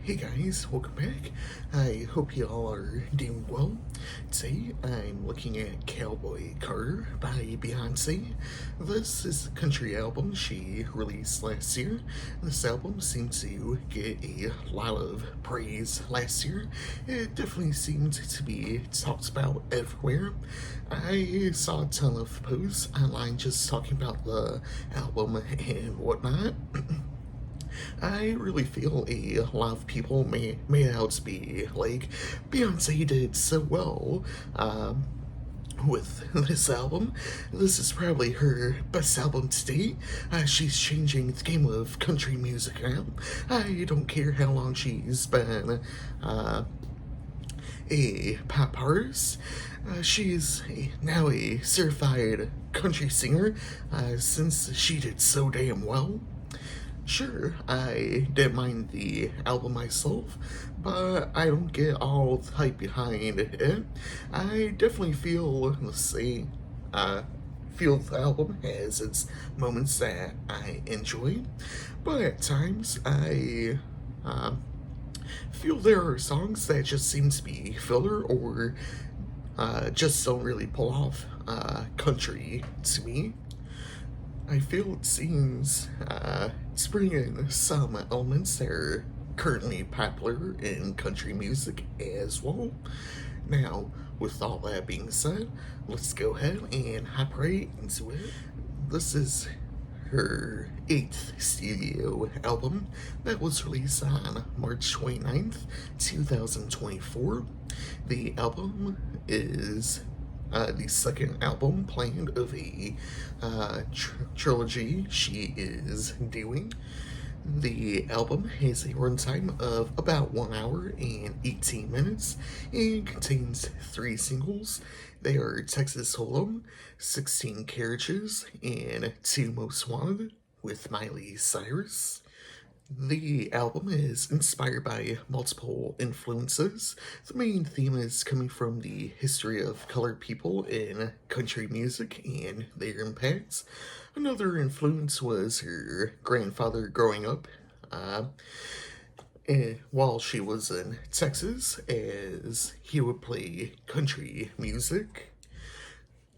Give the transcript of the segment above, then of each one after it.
Hey guys, welcome back. I hope you all are doing well. Today I'm looking at Cowboy by Beyoncé. This is a country album she released last year. This album seemed to get a lot of praise last year. It definitely seemed to be talked about everywhere. I saw a ton of posts online just talking about the album and whatnot. I really feel a lot of people may out to be like, Beyonce did so well with this album. This is probably her best album to date. She's changing the game of country music now. I don't care how long she's been a pop artist. She's now a certified country singer since she did so damn well. Sure, I didn't mind the album myself, but I don't get all the hype behind it. I definitely feel the same. Feel the album has its moments that I enjoy, but at times I feel there are songs that just seem to be filler or just don't really pull off country to me. I feel it seems to bring in some elements that are currently popular in country music as well. Now, with all that being said, let's go ahead and hop right into it. This is her eighth studio album that was released on March 29th, 2024. The album is the second album planned of a trilogy she is doing. The album has a runtime of about 1 hour and 18 minutes and contains 3 singles. They are Texas Hold'em, 16 Carriages, and 2 Most Wanted with Miley Cyrus. The album is inspired by multiple influences. The main theme is coming from the history of colored people in country music and their impacts. Another influence was her grandfather growing up while she was in Texas, as he would play country music.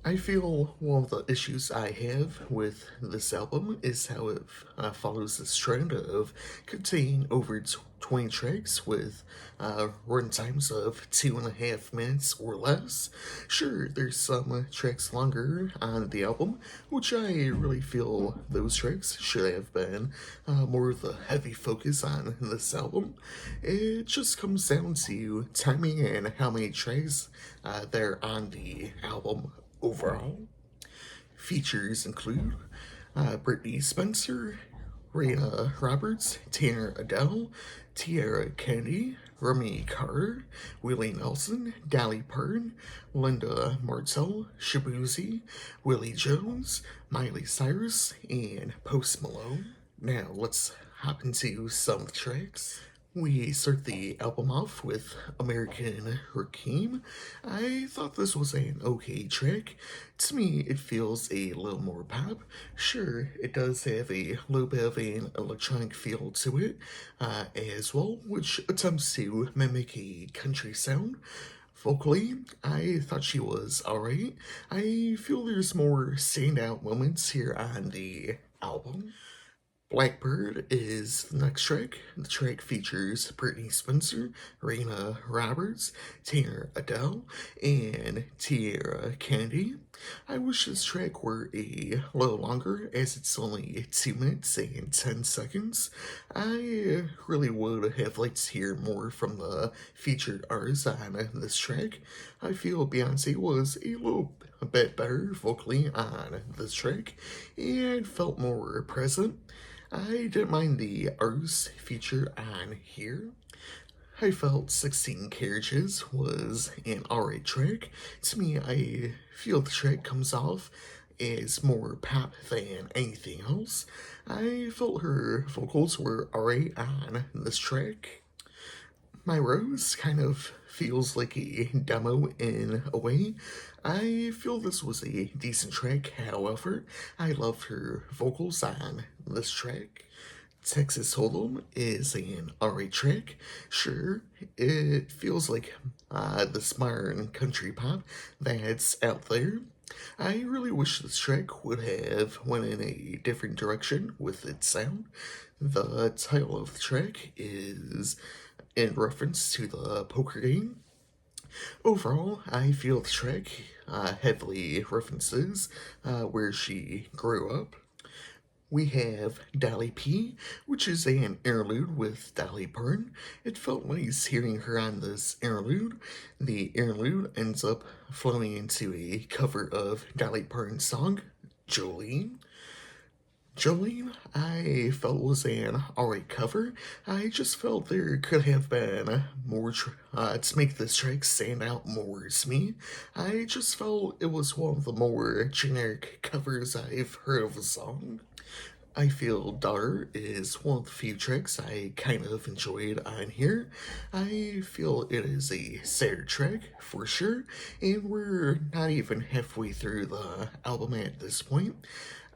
I feel one of the issues I have with this album is how it follows this trend of containing over 20 tracks with run times of 2.5 minutes or less. Sure, there's some tracks longer on the album, which I really feel those tracks should have been more of the heavy focus on this album. It just comes down to timing and how many tracks there are on the album overall. Features include Brittany Spencer, Raina Roberts, Tanner Adele, Tiara Kennedy, Remy Carter, Willie Nelson, Dolly Parton, Linda Martell, Shabuzi, Willie Jones, Miley Cyrus, and Post Malone. Now let's hop into some tracks. We start the album off with American Hurricane. I thought this was an okay track. To me, it feels a little more pop. Sure, it does have a little bit of an electronic feel to it as well, which attempts to mimic a country sound. Vocally, I thought she was alright. I feel there's more standout moments here on the album. Blackbird is the next track. The track features Brittany Spencer, Raina Roberts, Tanner Adele, and Tiara Kennedy. I wish this track were a little longer, as it's only 2 minutes and 10 seconds. I really would have liked to hear more from the featured artists on this track. I feel Beyonce was a little bit better vocally on this track and felt more present. I didn't mind the artist feature on here. I felt 16 Carriages was an alright track. To me, I feel the track comes off as more pop than anything else. I felt her vocals were alright on this track. My Rose kind of feels like a demo in a way. I feel this was a decent track, however, I love her vocals on this track. Texas Hold'em is an alright track. Sure, it feels like the modern country pop that's out there. I really wish this track would have went in a different direction with its sound. The title of the track is in reference to the poker game. Overall, I feel the track heavily references where she grew up. We have Dolly P, which is an interlude with Dolly Parton. It felt nice hearing her on this interlude. The interlude ends up flowing into a cover of Dolly Parton's song, Jolene. Jolene, I felt was an alright cover. I just felt there could have been more to make this track stand out more to me. I just felt it was one of the more generic covers I've heard of a song. I feel Daughter is one of the few tracks I kind of enjoyed on here. I feel it is a sad track, for sure, and we're not even halfway through the album at this point.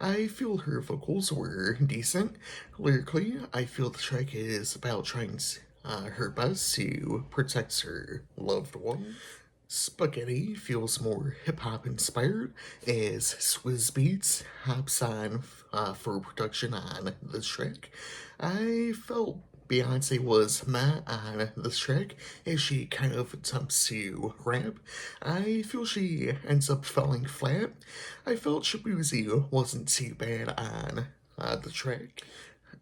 I feel her vocals were decent. Lyrically, I feel the track is about trying her best to protect her loved one. Spaghetti feels more hip hop inspired as Swizz Beatz hops on for production on this track. I felt Beyonce was meh on this track as she kind of attempts to rap. I feel she ends up falling flat. I felt Shabuzi wasn't too bad on the track.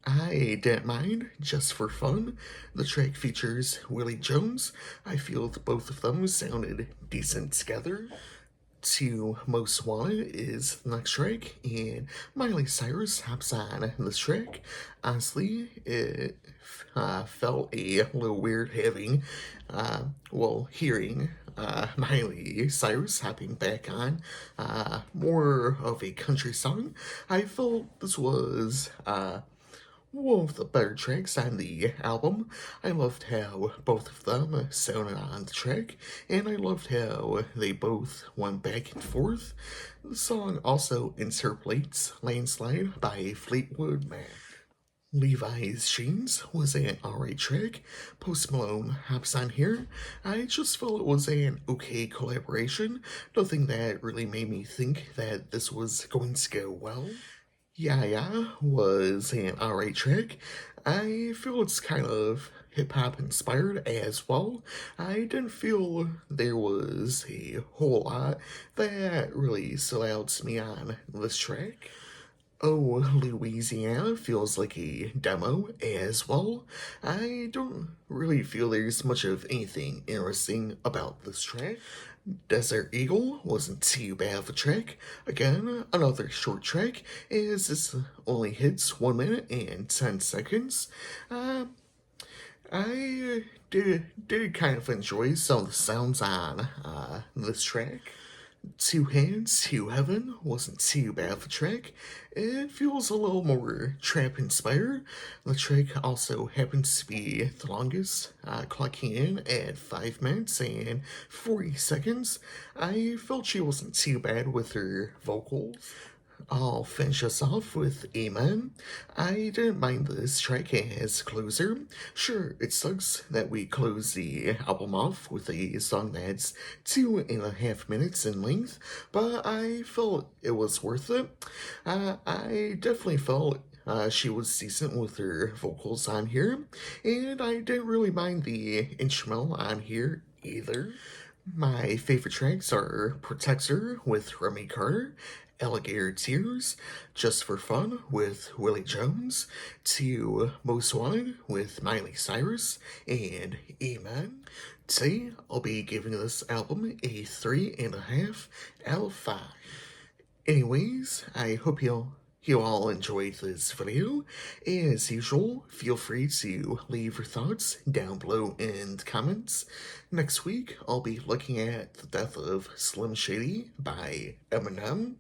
I didn't mind, just for fun. The track features Willie Jones. I feel the both of them sounded decent together. To Most Wanted is the next track, and Miley Cyrus hops on this track. Honestly, it felt a little weird having, hearing Miley Cyrus hopping back on more of a country song. I felt this was one of the better tracks on the album. I loved how both of them sounded on the track, and I loved how they both went back and forth. The song also interpolates Landslide by Fleetwood Mac. Levi's Jeans was an alright track. Post Malone hops on here. I just felt it was an okay collaboration. Nothing that really made me think that this was going to go well. Yeah was an alright track. I feel it's kind of hip hop inspired as well. I didn't feel there was a whole lot that really stood out to me on this track. Oh, Louisiana feels like a demo as well. I don't really feel there's much of anything interesting about this track. Desert Eagle wasn't too bad of a track. Again, another short track, as this only hits 1 minute and 10 seconds. I did kind of enjoy some of the sounds on this track. Two Hands to Heaven wasn't too bad of a track. It feels a little more trap inspired. The track also happens to be the longest, clocking in at 5 minutes and 40 seconds. I felt she wasn't too bad with her vocals. I'll finish us off with Amen. I didn't mind this track as closer. Sure, it sucks that we close the album off with a song that's 2.5 minutes in length, but I felt it was worth it. I definitely felt she was decent with her vocals on here, and I didn't really mind the instrumental on here either. My favorite tracks are Protector with Remy Carter, Alligator Tears, Just for Fun with Willie Jones, to Most Wanted with Miley Cyrus, and Amen. Today, I'll be giving this album a 3.5 out of 5. Anyways, I hope you all enjoyed this video. As usual, feel free to leave your thoughts down below in the comments. Next week, I'll be looking at The Death of Slim Shady by Eminem.